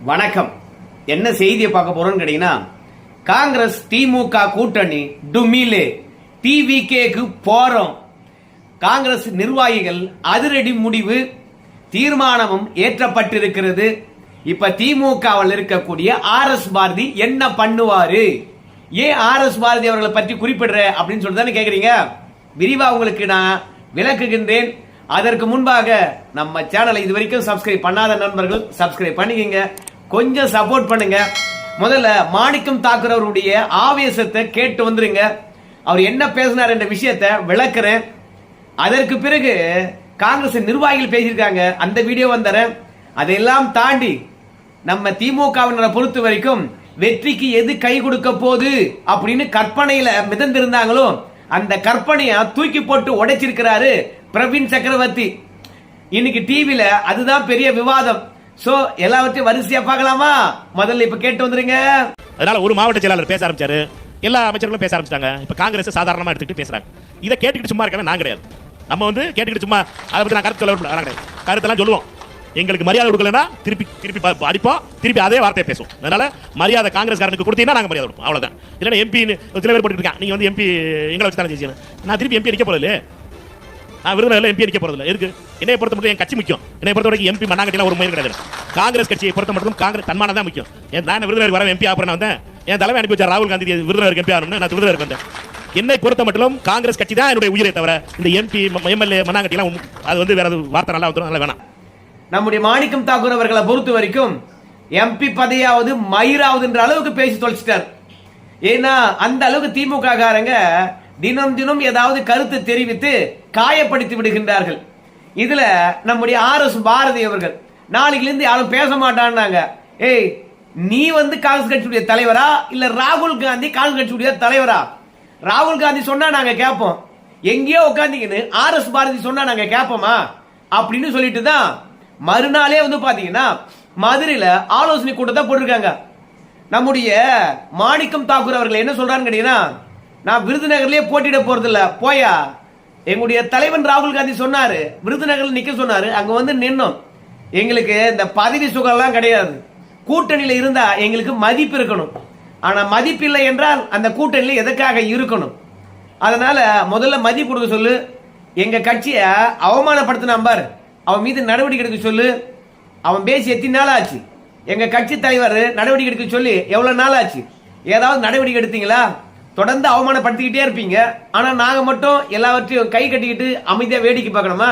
வணக்கம். என்ன செய்தியை பார்க்க போறோம்னு கேட்டீங்கன்னா, காங்கிரஸ் திமுக கூட்டணி டுமிலே டிவிகேக்கு போறோம். காங்கிரஸ் நிர்வாகிகள் அதிரடி முடிவு தீர்மானமும் ஏற்றப்பட்டிருக்கிறது. இப்ப திமுகவில் இருக்கக்கூடிய RS பாரதி என்ன பண்ணுவாரு, ஏன் RS பாரதி அவர்களை பற்றி குறிப்பிடுற அப்படின்னு சொல்லிட்டு கேக்குறீங்க. விரிவா உங்களுக்கு நான் விளக்குகின்றேன். அதற்கு முன்பாக நம்ம சேனலை இதுவரைக்கும் சப்ஸ்கிரைப் பண்ணாத நண்பர்கள் சப்ஸ்கிரைப் பண்ணிக்கங்க, கொஞ்சம் சப்போர்ட் பண்ணுங்க. முதல்ல மாணிக்கம் தாக்கூர் அவருடைய ஆவேசத்தை கேட்டு வந்துருங்க. அவர் என்ன பேசினார் என்ற விஷயத்தை விளக்குறேன். அதற்கு பிறகு காங்கிரஸ் நிர்வாகிகள் பேசியிருக்காங்க, அந்த வீடியோ வந்துறேன். அதையெல்லாம் தாண்டி நம்ம திமுகவினரை பொறுத்த வரைக்கும் வெற்றிக்கு எது கை கொடுக்க போகுது அப்படின்னு கற்பனையில மிதந்திருந்தாங்களோ அந்த கற்பனையை தூக்கி போட்டு உடைச்சிருக்கிறாரு பிரவீன் சக்கரவர்த்தி. இன்னைக்கு டிவில அதுதான் பெரிய விவாதம். சோ எல்லாவற்றையும் வரிசையா பார்க்கலாமா? முதல்ல இப்ப கேட்டு வந்துருங்க. அதனால ஒரு மாவட்ட செயலாளர் பேச ஆரம்பிச்சாரு, எல்லா அமைச்சர்களும் பேச ஆரம்பிச்சிட்டாங்க. இப்ப காங்கிரஸ் சாதாரணமா எடுத்துக்கிட்டு பேசுறாங்க. இதை கேட்டுக்கிட்டு சும்மா இருக்கவே நான் கிடையாது. நம்ம கேட்டுக்கிட்டு சும்மா அதை பத்தி நான் கருத்து சொல்ல கருத்தெல்லாம் சொல்லுவோம். எங்களுக்கு மரியாதை கொடுக்கலன்னா திருப்பி திருப்பி அடிப்போம், திருப்பி அதே வார்த்தையை பேசுவோம். அதனால மரியாதை காங்கிரஸ்காரனுக்கு கொடுத்தீங்கன்னா நாங்க மரியாதை கொடுப்போம், அவ்வளவுதான். இல்லைன்னா எம்பி சில பேர் போட்டுருக்காங்க, நீங்க எம்பி எங்களை வச்சு தானே ஜெயிச்சீங்க. நான் திருப்பி எம்பி அடிக்க போறது, நான் விருதுநகர்ல எம்பி அடிக்க போறதில்லை. இருக்கு என்னை பொறுத்த மட்டும் என் கட்சி முக்கியம். என்னை பொறுத்த வரைக்கும் எம்பி மண்ணாங்கட்டிலாம் ஒரு முயல் கிடையாது. காங்கிரஸ் கட்சியை பொறுத்த மட்டும் காங்கிரஸ் தன்மானம் தான் முக்கியம். நான் விருதுநகர் வர எம்பி ஆகிறேன் வந்தேன். என் தலைமை அனுப்பி வச்சார் ராகுல் காந்தி விருதுநகர் எம்பி ஆகணும்னு. நான் விருதுநகர் வந்தேன். என்னை பொறுத்த மட்டும் காங்கிரஸ் கட்சி தான் என்னுடைய உயிரை தவிர இந்த எம்பி எம்எல்ஏ மண்ணாங்கட்டிலாம் அது வேற வார்த்தை நல்லா வந்துடும், நல்லா வேணாம். நம்முடைய மாணிக்கம் தாக்கூர் அவர்களை பொறுத்த வரைக்கும் எம்பி பதவியாவது மயிராவதுன்ற அளவுக்கு பேசி தொலைச்சிட்டார். ஏன்னா அந்த அளவுக்கு திமுக காரங்க தினம் தினம் ஏதாவது கருத்து தெரிவித்து காயப்படுத்தி விடுகின்றார்கள். இதுல நம்முடைய RS பாரதி அவர்கள் நாளைக்கு யாரும் பேச மாட்டான்னாங்க. ஏய், நீ காங்கிரஸ் கட்சியுடைய தலைவரா இல்ல ராகுல் காந்தி காங்கிரஸ் கட்சியுடைய தலைவரா? ராகுல் காந்தி சொன்னா நாங்க கேட்போம், எங்கேயோ உட்காந்துக்கின்னு RS பாரதி சொன்னா நாங்க கேட்போமா அப்படின்னு சொல்லிட்டு தான் மறுநாளே பாத்தீங்கன்னா மதுரையில ஆலோசனை கூட்டத்தை போட்டிருக்காங்க. நம்முடைய மாணிக்கம் தாக்கூர் அவர்கள் என்ன சொல்றான்னு கேட்டீங்கன்னா, நான் விருதுநகர்லயே போட்டியிட போறதில்ல, போயா எங்களுடைய தலைவன் ராகுல் காந்தி சொன்னாரு, விருதுநகர்ல நிக்க சொன்னாரு, அங்க நின்னோம். எங்களுக்கு இந்த பதவி சுகம்லாம் கிடையாது. கூட்டணியில இருந்தா எங்களுக்கு மதிப்பு இருக்கணும். ஆனா மதிப்பு இல்லை என்றால் அந்த கூட்டணியில எதற்காக இருக்கணும்? அதனால முதல்ல மதிப்பு கொடுக்க சொல்லு. எங்க கட்சியை அவமானப்படுத்தினான் பாரு, அவன் மீது நடவடிக்கை எடுக்க சொல்லு. அவன் பேசி எத்தனை நாள் ஆச்சு? எங்க கட்சி தலைவர் நடவடிக்கை எடுக்க சொல்லி எவ்வளவு நாள் ஆச்சு? ஏதாவது நடவடிக்கை எடுத்தீங்களா? தொடர்ந்து அவமானப்படுத்திக்கிட்டே இருப்பீங்க. ஆனா நாங்க மட்டும் எல்லாவற்றையும் கை கட்டிக்கிட்டு அமைதியா வேடிக்கை பார்க்கணுமா?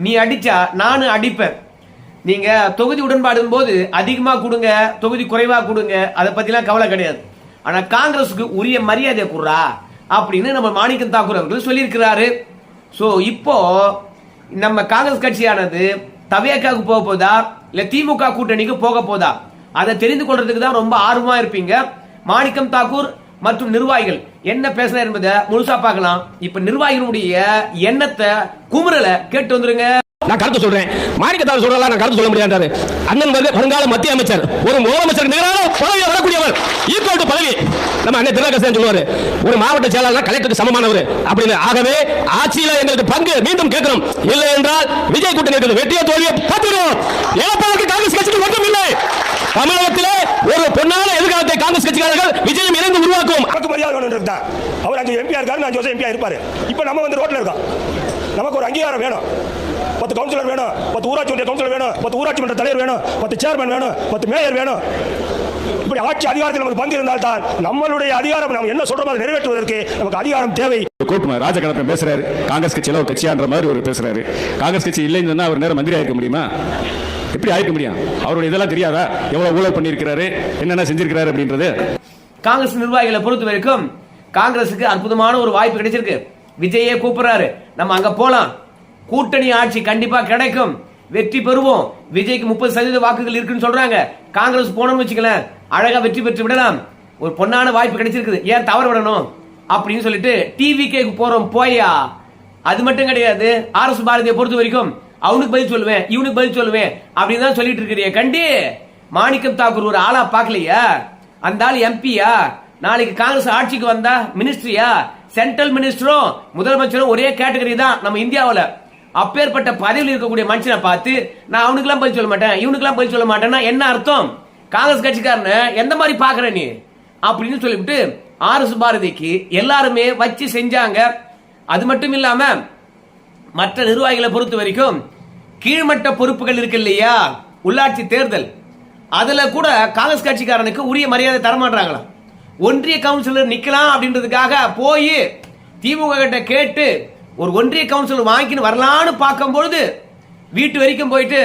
நீ அடிச்சா நானும் அடிப்பேன். நீங்க தொகுதி உடன்பாடு போது அதிகமா கொடுங்க, தொகுதி குறைவா கொடுங்க, அதை பத்திலாம் கவலை கிடையாது. ஆனா காங்கிரஸுக்கு உரிய மரியாதை கொடுறா அப்படின்னு நம்ம மாணிக்கம் தாக்கூர் அவர்கள் சொல்லியிருக்கிறாரு. சோ இப்போ நம்ம காங்கிரஸ் கட்சியானது தவேக்காவுக்கு போக போதா இல்ல திமுக கூட்டணிக்கு போக போதா அதை தெரிந்து கொள்றதுக்கு தான் ரொம்ப ஆர்வமா இருப்பீங்க. மாணிக்கம் தாக்கூர் மற்றும் நிர்வாகிகள் என்ன பேசுறாரு என்பதை முழுசா பார்க்கலாம். இப்ப நிர்வாகிகளுடைய எண்ணத்தை குமுறல கேட்டு வந்துருங்க. நான் கருத்து சொல்றேன், மாணிக்கத்தால் சொல்றலாம் நான் கருத்து சொல்ல முடியாது. அண்ணன் வருங்கால மத்திய அமைச்சர், ஒரு முதலமைச்சர் நிகரான பதவியை வரக்கூடியவர், ஈக்குவல் டு பதவி. நம்ம அண்ணன் திருநாகேசன் சொல்லுவாரு, ஒரு மாவட்ட செயலாளர் கலெக்டருக்கு சமமானவர் அப்படின்னு. ஆகவே ஆட்சியில எங்களுக்கு பங்கு மீண்டும் கேட்கிறோம். இல்லை என்றால் விஜய் கூட்டணி இருக்கிறது வெற்றிய தோல்வியை பார்த்துடும். இழப்பதற்கு காங்கிரஸ் கட்சிக்கு மட்டும் இல்லை, தமிழகத்திலே ஒரு பொன்னான எதிர்காலத்தை காங்கிரஸ் கட்சிக்காரர்கள் விஜயம் இணைந்து உருவாக்கும். அவர் அங்கே எம்பியா இருக்காரு, நான் ஜோசப் எம்பியா இருப்பாரு. இப்ப நம்ம ரோட்ல இருக்கோம். நமக்கு ஒரு அங்கீகாரம் வேணும். 10 கவுன்சிலர் வேணும், 10 ஊராட்சி ஒன்றிய கவுன்சிலர் வேணும், 10 ஊராட்சி மன்ற தலைவர் வேணும், 10 சேர்மன் வேணும், 10 மேயர் வேணும். இப்படி ஆட்சி அதிகாரத்தில் நமக்கு பங்கு இருந்தால் தான் நம்மளுடைய அதிகாரம் நம்ம என்ன சொல்றோம் அதை நிறைவேற்றுவதற்கு நமக்கு அதிகாரம் தேவை. ராஜகணப்பன் பேசுறாரு, காங்கிரஸ் கட்சியில ஒரு கட்சியான்ற மாதிரி ஒரு பேசுறாரு. காங்கிரஸ் கட்சி இல்லைன்னு சொன்னா அவர் நேரம் மந்திரி ஆயிருக்க முடியுமா? எப்படி ஆயிருக்க முடியும்? அவருடைய இதெல்லாம் தெரியாதா? எவ்வளவு ஊழல் பண்ணியிருக்கிறாரு, என்னென்ன செஞ்சிருக்கிறாரு அப்படின்றது. காங்கிரஸ் நிர்வாகிகளை பொறுத்த வரைக்கும் காங்கிரசுக்கு அற்புதமான ஒரு வாய்ப்பு கிடைச்சிருக்கு. விஜயே கூப்பிடுறாரு, நம்ம அங்க போலாம், கூட்டணி ஆட்சி கண்டிப்பா கிடைக்கும், வெற்றி பெறுவோம். விஜய்க்கு 30% வாக்குகள் இருக்குன்னு சொல்றாங்க. காங்கிரஸ் போனோம்னு வச்சுக்கலேன், அழகா வெற்றி பெற்று விடலாம். ஒரு பொன்னான வாய்ப்பு கிடைச்சிருக்குது, ஏன் தவற விடணும் அப்படின்னு சொல்லிட்டு டிவிகேக்கு போறோம் போயா. அது மட்டும் கிடையாது, RS பாரதியை பொறுத்த வரைக்கும் அவனுக்கு பதில் சொல்லுவேன், இவனுக்கு பதில் சொல்லுவேன் அப்படின்னு தான் சொல்லிட்டு இருக்கிறீங்க. கண்டி மாணிக்கம் தாக்கூர் ஒரு ஆளா பாக்கலையா? அந்த ஆள் எம்பியா? நாளைக்கு காங்கிரஸ் ஆட்சிக்கு வந்தா மினிஸ்ட்ரியா? சென்ட்ரல் மினிஸ்டரும் முதலமைச்சரும் ஒரே கேட்டகரி தான் நம்ம இந்தியாவில். அப்பேற்பட்ட பதவியில் இருக்கக்கூடிய மனுஷனை பார்த்து நான் அவனுக்கெல்லாம் பதில் சொல்ல மாட்டேன், இவனுக்கெல்லாம் பதில் சொல்ல மாட்டேன்னா என்ன அர்த்தம்? காங்கிரஸ் கட்சிக்காரன எந்த மாதிரி பாக்குற நீ அப்படின்னு சொல்லிவிட்டு RS பாரதிக்கு எல்லாருமே வச்சு செஞ்சாங்க. அது மட்டும் இல்லாம மற்ற நிர்வாகிகளை பொறுத்த வரைக்கும் கீழ்மட்ட பொறுப்புகள் இருக்கு இல்லையா, உள்ளாட்சி தேர்தல், அதுல கூட காங்கிரஸ் கட்சிக்காரனுக்கு உரிய மரியாதை தரமாட்டாங்களா. ஒன்றிய கவுன்சிலர் நிக்கலாம் அப்படின்றதுக்காக போய் திமுக கிட்ட கேட்டு ஒரு ஒன்றிய கவுன்சிலர் வாங்கின்னு வரலான்னு பார்க்கும்பொழுது வீட்டு வரைக்கும் போயிட்டு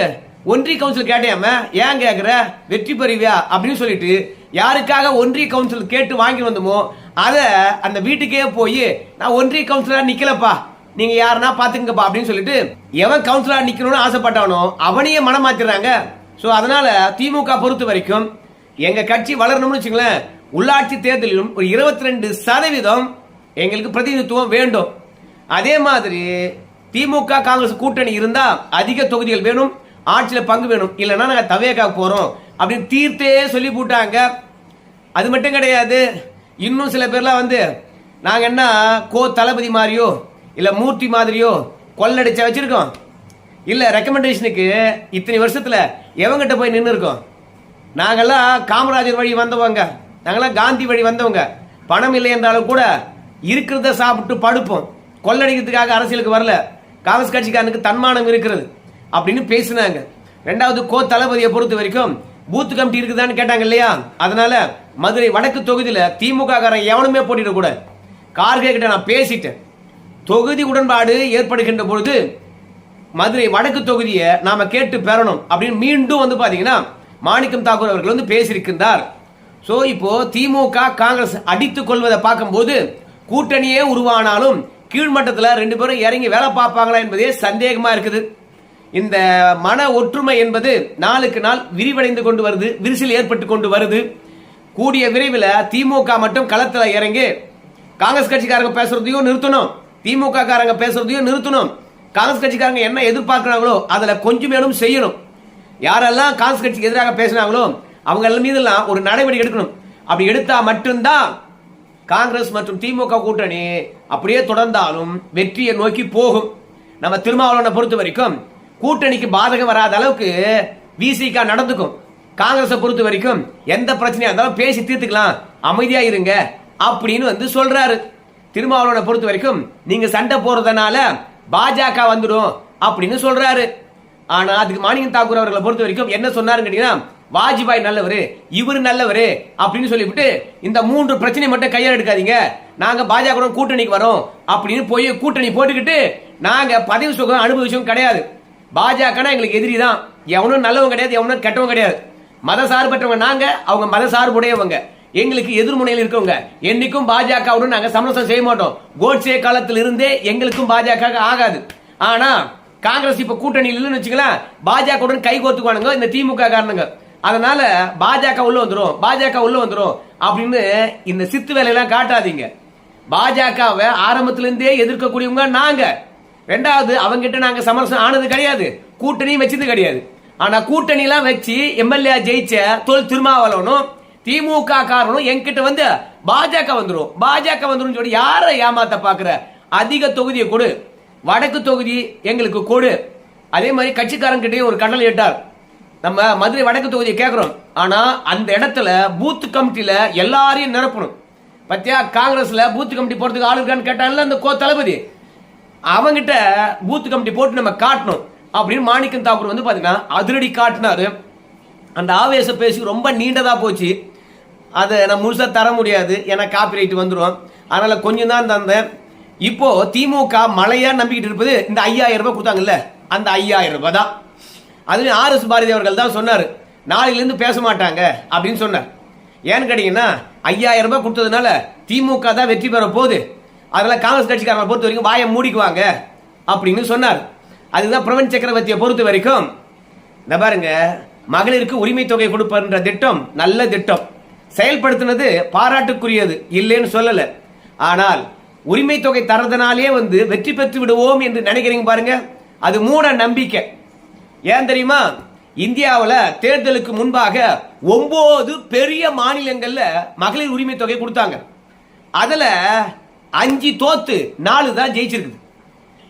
ஒன்றிய கவுன்சில் கேட்டையாம ஏன் கேட்கிற வெற்றி பெறுவியா அப்படின்னு சொல்லிட்டு யாருக்காக ஒன்றிய கவுன்சில் கேட்டு வாங்கி வந்தோமோ அதை அந்த வீட்டுக்கே போய் நான் ஒன்றிய கவுன்சிலரா நிக்கலப்பா, நீங்க யாருன்னா பாத்துங்கப்பா அப்படின்னு சொல்லிட்டு எவன் கவுன்சிலரா நிக்கணும்னு ஆசைப்பட்டானோ அவனையே மனம் மாத்திடுறாங்க. சோ அதனால திமுக பொறுத்த வரைக்கும் எங்க கட்சி வளரணும்னு வச்சுங்களேன், உள்ளாட்சி தேர்தலிலும் ஒரு 22% எங்களுக்கு பிரதிநிதித்துவம் வேண்டும். அதே மாதிரி திமுக காங்கிரஸ் கூட்டணி இருந்தா அதிக தொகுதிகள் வேணும், ஆட்சியில பங்கு வேணும், இல்லைன்னா நாங்க தவேக்கா போறோம் அப்படின்னு தீர்த்தே சொல்லி போட்டாங்க. அது மட்டும் கிடையாது, இன்னும் சில பேர்லாம் வந்து நாங்க என்ன தளபதி மாதிரியோ இல்ல மூர்த்தி மாதிரியோ கொள்ளடிச்ச வச்சிருக்கோம், இல்ல ரெக்கமெண்டேஷனுக்கு இத்தனை வருஷத்துல எவங்கிட்ட போய் நின்று இருக்கோம். நாங்கெல்லாம் காமராஜர் வழி வந்தவங்க, நாங்கெல்லாம் காந்தி வழி வந்தவங்க. பணம் இல்லை என்றாலும் கூட இருக்கிறத சாப்பிட்டு படுப்போம், கொள்ளடிக்கிறதுக்காக அரசியலுக்கு வரல. காங்கிரஸ் கட்சிக்காரனுக்கு தன்மானம் இருக்கிறது அப்படின்னு பேசினாங்க. ரெண்டாவது தளபதியை பொறுத்த வரைக்கும் பூத் கமிட்டி இருக்குதான்னு கேட்டாங்க இல்லையா, அதனால மதுரை வடக்கு தொகுதியில திமுக காரன் எவனுமே போட்டிட கூட. கார்கே கிட்ட நான் பேசிட்டேன், தொகுதி உடன்பாடு ஏற்படுகின்ற பொழுது மதுரை வடக்கு தொகுதியை நாம கேட்டு பெறணும் அப்படின்னு மீண்டும் வந்து பாத்தீங்கன்னா மாணிக்கம் தாக்கூர் அவர்கள் வந்து பேசியிருக்கின்றார். சோ இப்போ திமுக காங்கிரஸ் அடித்துக் கொள்வதை பார்க்கும்போது கூட்டணியே உருவானாலும் கீழ்மட்டத்தில் 2 பேரும் இறங்கி வேலை பார்ப்பாங்களா என்பதே சந்தேகமா இருக்குது. இந்த மன ஒற்றுமை என்பது நாளுக்கு நாள் விரிவடைந்து கொண்டு வருது, விரிசல் ஏற்பட்டு கொண்டு வருது. கூடிய விரைவில் திமுக மட்டும் களத்தில் இறங்கி காங்கிரஸ் கட்சிக்காரங்க பேசுறதையும் நிறுத்தணும், திமுக காரங்க பேசுறதையும் நிறுத்தணும். காங்கிரஸ் கட்சிக்காரங்க என்ன எதிர்பார்க்கிறாங்களோ அதுல கொஞ்சம் மேலும் செய்யணும். யாரெல்லாம் காங்கிரஸ் கட்சிக்கு எதிராக பேசினாங்களோ அவங்க மீதெல்லாம் ஒரு நடவடிக்கை எடுக்கணும். அப்படி எடுத்தா மட்டும்தான் காங்கிரஸ் மற்றும் திமுக கூட்டணி அப்படியே தொடர்ந்தாலும் வெற்றியை நோக்கி போகும். நம்ம திருமாவளவனை பொறுத்த வரைக்கும் கூட்டணிக்கு பாதகம் வராத அளவுக்கு விசிக நடந்துக்கும். காங்கிரஸை பொறுத்த வரைக்கும் எந்த பிரச்சனையா இருந்தாலும் பேசி தீர்த்துக்கலாம், அமைதியா இருங்க அப்படின்னு வந்து சொல்றாரு. திருமாவளவனை பொறுத்த வரைக்கும் நீங்க சண்டை போறதுனால பாஜக வந்துடும் அப்படின்னு சொல்றாரு. ஆனா அதுக்கு மாணிக்கம் தாக்கூர் அவர்களை பொறுத்த வரைக்கும் என்ன சொன்னாருன்னு கேட்டீங்கன்னா, வாஜ்பாய் நல்லவரு, இவரு நல்லவரு அப்படின்னு சொல்லிவிட்டு இந்த 3 பிரச்சனை மட்டும் கையால் எடுக்காதீங்க, நாங்க பாஜக கூட்டணிக்கு வரோம் அப்படின்னு போய் கூட்டணி போட்டுக்கிட்டு நாங்க பதவி சுகம் அனுபவிச்சோம் கிடையாது. பாஜக எங்களுக்கு எதிரி தான், எவனும் நல்லவங்க கிடையாது, எவனும் கெட்டவங்க கிடையாது. மத சார்பற்றவங்க நாங்க, அவங்க மத சார்புடையவங்க, எங்களுக்கு எதிர்முனையில் இருக்கவங்க. என்னைக்கும் பாஜகவுடன் நாங்க சமரசம் செய்ய மாட்டோம். கோட்சே காலத்தில் இருந்தே எங்களுக்கும் பாஜக ஆகாது. ஆனா காங்கிரஸ் இப்ப கூட்டணியில் இல்லைன்னு வச்சுக்கலாம், பாஜகவுடன் கை கோத்துக்குவானுங்க இந்த திமுக காரணங்க. அதனால பாஜக உள்ள வந்துரும், பாஜக உள்ள வந்துரும் அப்படின்னு இந்த சித்து வேலையெல்லாம் காட்டாதீங்க. பாஜகவை ஆரம்பத்திலிருந்தே எதிர்க்கக்கூடியவங்க நாங்க. ரெண்டாவது அவங்கிட்ட நாங்க சமரசம் ஆனது கிடையாது, கூட்டணியும் வச்சது கிடையாது. ஆனா கூட்டணி எல்லாம் வச்சு எம்எல்ஏ ஜெயிச்ச திருமாவளவனும் திமுக காரனும் என்கிட்ட வந்து பாஜக வந்துரும், பாஜக வந்துரும் சொல்லி யார ஏமாத்த பாக்குற? அதிக தொகுதியை கொடு, வடக்கு தொகுதி எங்களுக்கு கொடு. அதே மாதிரி கட்சிக்காரங்கிட்டையும் ஒரு கடல் ஏட்டார், நம்ம மதுரை வடக்கு தொகுதியை கேட்கிறோம், ஆனா அந்த இடத்துல பூத் கமிட்டியில எல்லாரையும் நிரப்பணும். பத்தியா காங்கிரஸ்ல பூத் கமிட்டி போறதுக்கு ஆளு இருக்கான்னு கேட்டான்ல அந்த தளபதி, அவங்கிட்ட பூத் கமிட்டி போட்டு நம்ம காட்டணும் அப்படின்னு மாணிக்கம் தாக்கூர் வந்து பாத்தீங்கன்னா அதிரடி காட்டினாரு. அந்த ஆவேச பேசி ரொம்ப நீண்டதா போச்சு, அதை நான் முழுசா தர முடியாது, ஏன்னா காப்பிரைட் வந்துடும். அதனால கொஞ்சம் தான் தந்தேன். இப்போ திமுக மழையா நம்பிக்கிட்டு இருப்பது இந்த 5000 ரூபாய் கொடுத்தாங்கல்ல, அந்த 5000 ரூபாய் தான். அதுவே RS பாரதி அவர்கள் தான் சொன்னார், நாளையிலிருந்து பேச மாட்டாங்க அப்படின்னு சொன்னார். ஏன்னு கேட்டீங்கன்னா 5000 ரூபாய் கொடுத்ததுனால திமுக தான் வெற்றி பெற போகுது, அதனால காங்கிரஸ் கட்சிக்காரங்களை பொறுத்த வரைக்கும் வாயை மூடிக்குவாங்க அப்படின்னு சொன்னார். அதுதான் பிரவீன் சக்கரவர்த்தியை பொறுத்த வரைக்கும் இந்த பாருங்க, மகளிருக்கு உரிமை தொகை கொடுப்பன்ற திட்டம் நல்ல திட்டம், செயல்படுத்தினது பாராட்டுக்குரியது, இல்லைன்னு சொல்லல. ஆனால் உரிமை தொகை தரதுனாலே வந்து வெற்றி பெற்று விடுவோம் என்று நினைக்கிறீங்க பாருங்க, அது மூட நம்பிக்கை. ஏன் தெரியுமா? இந்தியாவில் தேர்தலுக்கு முன்பாக 9 பெரிய மாநிலங்கள்ல மகளிர் உரிமை தொகை கொடுத்தாங்க. அதுல 5 தோத்து 4 தான் ஜெயிச்சிருக்கு.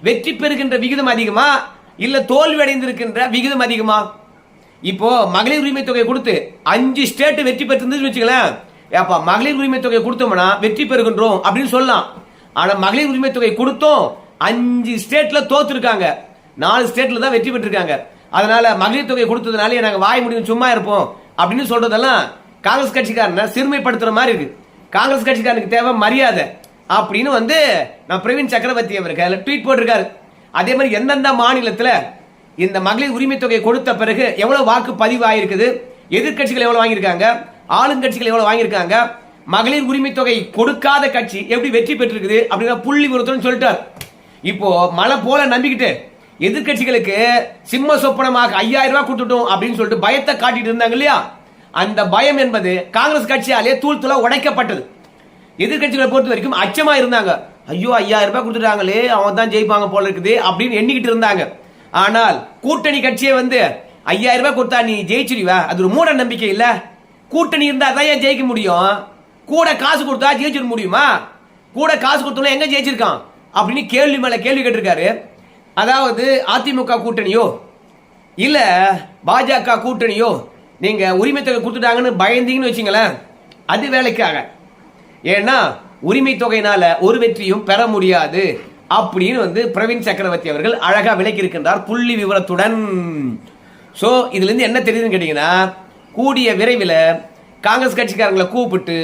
வெற்றி பெறுகின்ற விகிதம் அதிகமா இல்ல தோல்வி அடைந்திருக்கின்ற விகிதம் அதிகமா? இப்போ மகளிர் உரிமை தொகை கொடுத்து 5 ஸ்டேட் வெற்றி பெற்றிருந்து வச்சுக்கலாம். அப்ப மகளிர் உரிமை தொகை கொடுத்தோம்னா வெற்றி பெறுகின்றோம் அப்படின்னு சொல்லலாம். ஆனா மகளிர் உரிமை தொகை கொடுத்தோம் 5 ஸ்டேட்ல தோத்துருக்காங்க, 4 ஸ்டேட்ல தான் வெற்றி பெற்றிருக்காங்க. அதனால மகளிர் தொகை கொடுத்ததுனால நாங்க வாய் முடியும் சும்மா இருப்போம் அப்படின்னு சொல்றதெல்லாம் காங்கிரஸ் கட்சிக்காரன சிறுமைப்படுத்துற மாதிரி இருக்கு. காங்கிரஸ் கட்சிக்காரனுக்கு தேவை மரியாதை அப்படின்னு வந்து நான் பிரவீன் சக்கரவர்த்தி அவர்கள் ட்வீட் போட்டிருக்காரு. அதே மாதிரி எந்தெந்த மாநிலத்துல இந்த மகளிர் உரிமை தொகை கொடுத்த பிறகு எவ்வளவு வாக்கு பதிவு ஆயிருக்குது, எதிர்கட்சிகள் எவ்வளவு வாங்கியிருக்காங்க, ஆளுங்கட்சிகள் எவ்வளவு வாங்கியிருக்காங்க, மகளிர் உரிமை தொகை கொடுக்காத கட்சி எப்படி வெற்றி பெற்றிருக்குது அப்படிங்கிற புள்ளி விவரத்துடன் சொல்லிட்டார். இப்போ மழை போல நம்பிக்கிட்டு எதிர்கட்சிகளுக்கு சிம்ம சொப்பனமாக 5000 ரூபாய் கொடுத்துட்டோம் அப்படின்னு சொல்லிட்டு பயத்தை காட்டிட்டு இருந்தாங்க இல்லையா, அந்த பயம் என்பது காங்கிரஸ் கட்சியாலே தூள் தூளா உடைக்கப்பட்டது. எதிர்கட்சிகளை பொறுத்த வரைக்கும் அச்சமா இருந்தாங்க. ஐயோ 5000 ரூபாய் கொடுத்துட்டாங்களே, அவங்க தான் ஜெயிப்பாங்க போல இருக்குது அப்படின்னு எண்ணிக்கிட்டு இருந்தாங்க. ஆனால் கூட்டணி கட்சியை வந்து 5000 ரூபாய் கொடுத்தா நீ ஜெயிச்சிருவா, அது ஒரு மூட நம்பிக்கை இல்ல. கூட்டணி இருந்தா தான் ஏன் ஜெயிக்க முடியும், கூட காசு கொடுத்தா ஜெயிச்சிட முடியுமா, கூட காசு கொடுத்தோம்னா எங்க ஜெயிச்சிருக்கான் அப்படின்னு கேள்வி மேல கேள்வி கேட்டிருக்காரு. அதாவது அதிமுக கூட்டணியோ இல்ல பாஜக கூட்டணியோ நீங்க உரிமை தொகை கொடுத்துட்டாங்கன்னு பயந்தீங்கன்னு வச்சுங்களேன், அது வேலைக்காக. ஏன்னா உரிமை தொகையினால ஒரு வெற்றியும் பெற முடியாது அப்படின்னு வந்து பிரவீன் சக்கரவர்த்தி அவர்கள் அழகா விளக்கி இருக்கின்றார் புள்ளி விவரத்துடன். சோ இதுல இருந்து என்ன தெரியுதுன்னு கேட்டீங்கன்னா, கூடிய விரைவில் காங்கிரஸ் கட்சிக்காரங்களை கூப்பிட்டு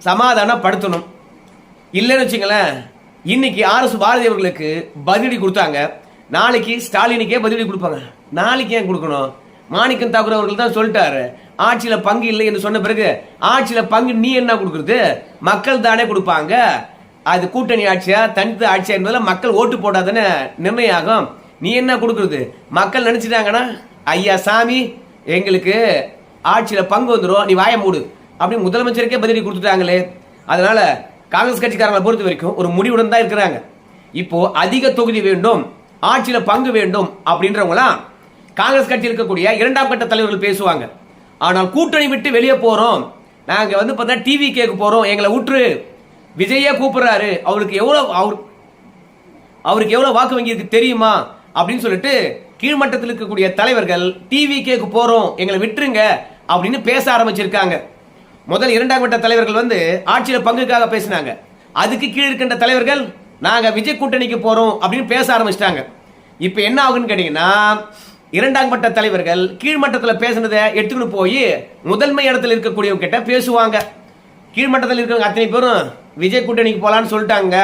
சமாதானப்படுத்தணும். இல்லைன்னு வச்சுங்களேன், இன்னைக்கு RS பாரதி அவர்களுக்கு பதிலடி கொடுத்தாங்க, நாளைக்கு ஸ்டாலினுக்கே பதிலடி கொடுப்பாங்க. நாளைக்கு ஏன் கொடுக்கணும், மாணிக்கம் தாக்கூர் அவர்கள் தான் சொல்லிட்டாரு ஆட்சியில பங்கு இல்லை என்று சொன்ன பிறகு ஆட்சியில பங்கு நீ என்ன கொடுக்கறது, மக்கள் தானே கொடுப்பாங்க. அது கூட்டணி ஆட்சியா தனித்து ஆட்சியா என்பதுல மக்கள் ஓட்டு போடாதானே நிர்ணயம் ஆகும். நீ என்ன கொடுக்கறது, மக்கள் நினைச்சிட்டாங்கன்னா ஐயா சாமி எங்களுக்கு ஆட்சியில பங்கு வந்துடும் நீ வாய மூடு அப்படி முதலமைச்சருக்கே பதிலடி கொடுத்துட்டாங்களே. அதனால காங்கிரஸ் கட்சிக்காரங்களை பொறுத்த வரைக்கும் ஒரு முடிவுடன் தான் இருக்கிறாங்க. இப்போ அதிக தொகுதி வேண்டும், ஆட்சியில பங்கு வேண்டும் அப்படின்றவங்களாம் காங்கிரஸ் கட்சியில் இருக்கக்கூடிய 2ஆம் கட்ட தலைவர்கள் பேசுவாங்க. ஆனால் கூட்டணி விட்டு வெளியே போறோம், நாங்க வந்து பார்த்தா டிவி கேட்க போறோம், எங்களை விட்டுரு, விஜயே கூப்பிடுறாரு, அவருக்கு எவ்வளவு வாக்கு வங்கி இருக்கு தெரியுமா அப்படின்னு சொல்லிட்டு கீழ்மட்டத்தில் இருக்கக்கூடிய தலைவர்கள் டிவி கேட்க போறோம் எங்களை விட்டுருங்க அப்படின்னு பேச ஆரம்பிச்சிருக்காங்க. முதல் 2ஆம் கட்ட தலைவர்கள் வந்து ஆட்சியில பங்குக்காக பேசினாங்க. அதுக்கு கீழ் இருக்கின்ற தலைவர்கள் நாங்க விஜய் கூட்டணிக்கு போறோம் அப்படின்னு பேச ஆரம்பிச்சிட்டாங்க. இப்ப என்ன ஆகுன்னு கேட்டீங்கன்னா, 2ஆம் கட்ட தலைவர்கள் கீழ்மட்டத்தில் பேசினதை எடுத்துக்கிட்டு போய் முதன்மை இடத்துல இருக்கக்கூடியவங்க கிட்ட பேசுவாங்க. கீழ்மட்டத்தில் இருக்கிறவங்க அத்தனை பேரும் விஜய் கூட்டணிக்கு போலான்னு சொல்லிட்டாங்க.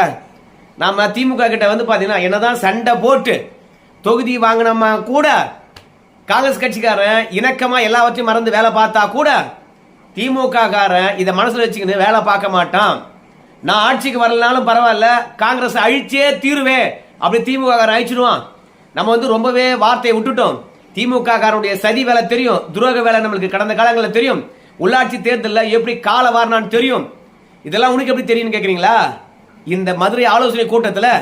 நாம திமுக கிட்ட வந்து பாத்தீங்கன்னா என்னதான் சண்டை போட்டு தொகுதி வாங்கினோமா கூட காங்கிரஸ் கட்சிக்காரன் இணக்கமா எல்லாவற்றையும் மறந்து வேலை பார்த்தா கூட திமுக காரன் இதை மனசுல வச்சுக்கிட்டு வேலை பார்க்க மாட்டான். நான் ஆட்சிக்கு வரலனாலும் பரவாயில்ல, காங்கிரஸ் அழிச்சே தீருவேன் அப்படி திமுக காரன் அழிச்சிடுவான். நம்ம வந்து ரொம்பவே வார்த்தையை விட்டுட்டோம். திமுக காரனுடைய சதி வேலை தெரியும், துரோக வேலை நம்மளுக்கு கடந்த காலங்களில் தெரியும், உள்ளாட்சி தேர்தலில் எப்படி கால வாரினான்னு தெரியும். இதெல்லாம் உனக்கு எப்படி தெரியும்னு கேட்குறீங்களா? இந்த மதுரை ஆலோசனை கூட்டத்தில்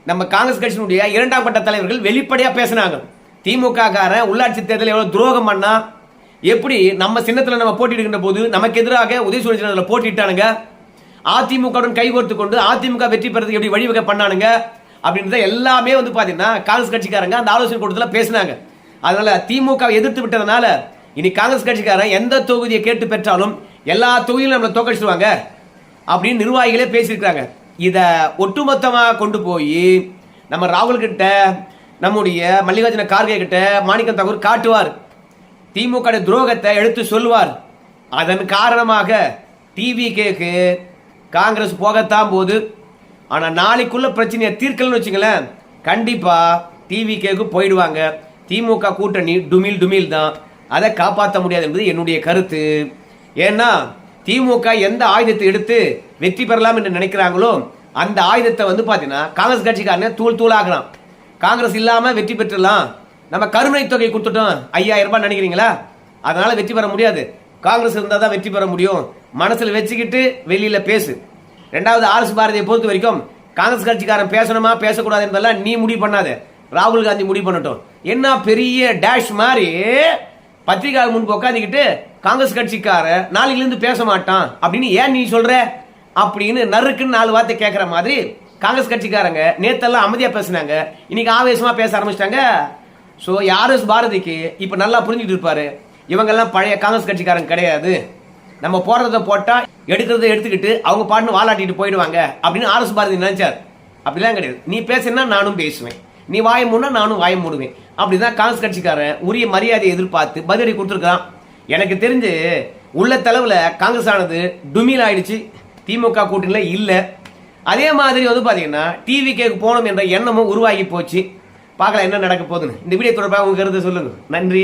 நம்ம காங்கிரஸ் கட்சியினுடைய 2ஆம் கட்ட தலைவர்கள் வெளிப்படையா பேசினாங்க. திமுக காரன் உள்ளாட்சி தேர்தலில் எவ்வளவு துரோகம் பண்ணா, எப்படி நம்ம சின்னத்தில் நம்ம போட்டியிடுகின்ற போது நமக்கு எதிராக உதயசூரிய சின்னத்தில் போட்டிட்டானுங்க, அதிமுகவுடன் கைகோர்த்து கொண்டு அதிமுக வெற்றி பெறதுக்கு எப்படி வழிவகை பண்ணானுங்க அப்படின்றத எல்லாமே வந்து பாத்தீங்கன்னா காங்கிரஸ் கட்சிக்காரங்க அந்த ஆலோசனை கூட்டத்தில் பேசினாங்க. அதனால திமுக எதிர்த்து விட்டதுனால இனி காங்கிரஸ் கட்சிக்காரன் எந்த தொகுதியை கேட்டு பெற்றாலும் எல்லா தொகுதியிலும் நம்மளை தோக்கடிச்சிடுவாங்க அப்படின்னு நிர்வாகிகளே பேசியிருக்காங்க. இத ஒட்டுமொத்தமா கொண்டு போய் நம்ம ராகுல் கிட்ட, நம்முடைய மல்லிகார்ஜுன கார்கே கிட்ட மாணிக்கம் தாக்கூர் காட்டுவார், திமுக துரோகத்தை எடுத்து சொல்லுவார். அதன் காரணமாக டிவிகேக்கு காங்கிரஸ் போகத்தான் போது. ஆனா நாளைக்குள்ள பிரச்சனையை தீர்க்கலன்னு வச்சுங்களேன், கண்டிப்பா டிவிகேக்கு போயிடுவாங்க. திமுக கூட்டணி டுமில் டுமில் தான், அதை காப்பாற்ற முடியாது என்பது என்னுடைய கருத்து. ஏன்னா திமுக எந்த ஆயுதத்தை எடுத்து வெற்றி பெறலாம் என்று நினைக்கிறாங்களோ அந்த ஆயுதத்தை வந்து பாத்தீங்கன்னா காங்கிரஸ் கட்சிக்காரனே தூள் தூளாகலாம். காங்கிரஸ் இல்லாம வெற்றி பெற்றலாம், நம்ம கருணை தொகை கொடுத்துட்டோம் 5000 ரூபாய் நினைக்கிறீங்களா, அதனால வெற்றி பெற முடியாது. காங்கிரஸ் இருந்தா தான் வெற்றி பெற முடியும். மனசுல வச்சுக்கிட்டு வெளியில பேசு. 2வது RS பாரதியை பொறுத்த வரைக்கும் காங்கிரஸ் கட்சிக்காரன் பேசணுமா பேசக்கூடாது என்பதெல்லாம் நீ முடிவு பண்ணாத, ராகுல் காந்தி முடிவு பண்ணட்டும். என்ன பெரிய டேஷ் மாதிரி பத்திரிகை முன்பு உட்காந்துக்கிட்டு காங்கிரஸ் கட்சிக்கார நாளையில இருந்து பேச மாட்டான் அப்படின்னு ஏன் நீ சொல்ற அப்படின்னு நறுக்குன்னு 4 வார்த்தை கேட்கிற மாதிரி காங்கிரஸ் கட்சிக்காரங்க நேத்தெல்லாம் அமைதியா பேசினாங்க, இன்னைக்கு ஆவேசமா பேச ஆரம்பிச்சிட்டாங்க. ஸோ ஆர்எஸ் பாரதிக்கு இப்ப நல்லா புரிஞ்சுட்டு இருப்பாரு, இவங்கெல்லாம் பழைய காங்கிரஸ் கட்சிக்காரங்க கிடையாது, நம்ம போடுறத போட்டா எடுக்கிறத எடுத்துக்கிட்டு அவங்க பாட்டுன்னு வாலாட்டிட்டு போயிடுவாங்க அப்படின்னு ஆர்எஸ் பாரதி நினைச்சார். அப்படிலாம் கிடையாது. நீ பேசினா நானும் பேசுவேன், நீ வாய மூடனா நானும் வாய மூடுவேன். அப்படிதான் காங்கிரஸ் கட்சிக்காரன் உரிய மரியாதையை எதிர்பார்த்து பதிலடி கொடுத்துருக்கான். எனக்கு தெரிஞ்சு உள்ள தலைவுல காங்கிரஸ் ஆனது டுமில் ஆயிடுச்சு, திமுக கூட்டணியில இல்ல. அதே மாதிரி வந்து பாத்தீங்கன்னா டிவிக்கு போகணும் என்ற எண்ணமும் உருவாகி போச்சு. பார்க்கலாம் என்ன நடக்க போகுதுன்னு. இந்த வீடியோ தொடர்பாக உங்க கருத்து சொல்லுங்க. நன்றி.